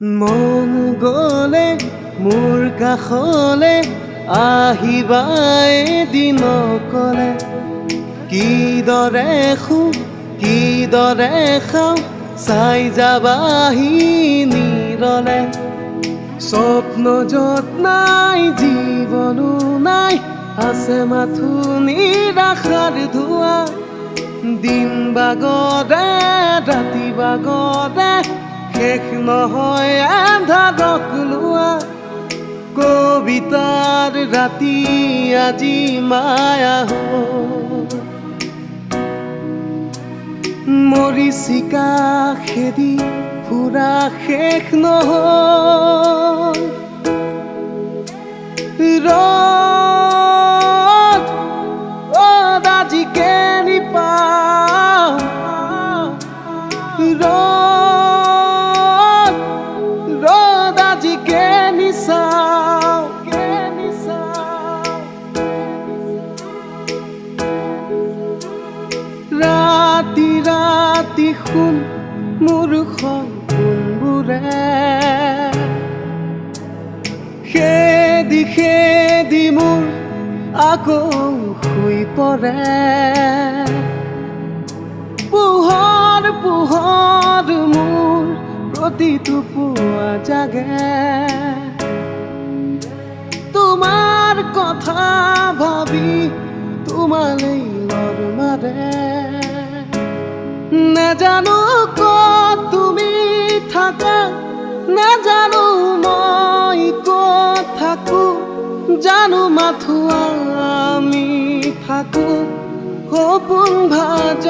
মন গলে মোৰ কাষলে আহিবা এদিন অকলে কিদৰে শু কিদৰে খাওঁ চাই যাবাহি নিৰলে স্বপ্ন যত নাই জীৱনো নাই আছে মাথো নিৰাশাৰ ধোৱা দিন বাগৰে ৰাতি বাগৰে শেষ নহয় আন্ধাৰক লোৱা কবিতাৰ ৰাতি আজি মায়া হ'ল মৰিচিকা খেদি ফুৰা শেষ নহ'ল ৰ'দ আজি কেনি পাওঁ ৰ'দ আজি কেনি চাওঁ ৰাতি ৰাতি শুন মোৰ সপোনবোৰে খেদি খেদি মোৰ আকৌ শুই পৰে পোহৰ পোহৰ মোৰ প্ৰতিটো পুৱা জাগে তোমাৰ কথা ভাবি তোমালৈ লৰ মাৰে নাজানো ক'ত তুমি থাকা নাজানো মই ক'ত থাকো জানো মাথো আমি থাকো সপোন ভাজ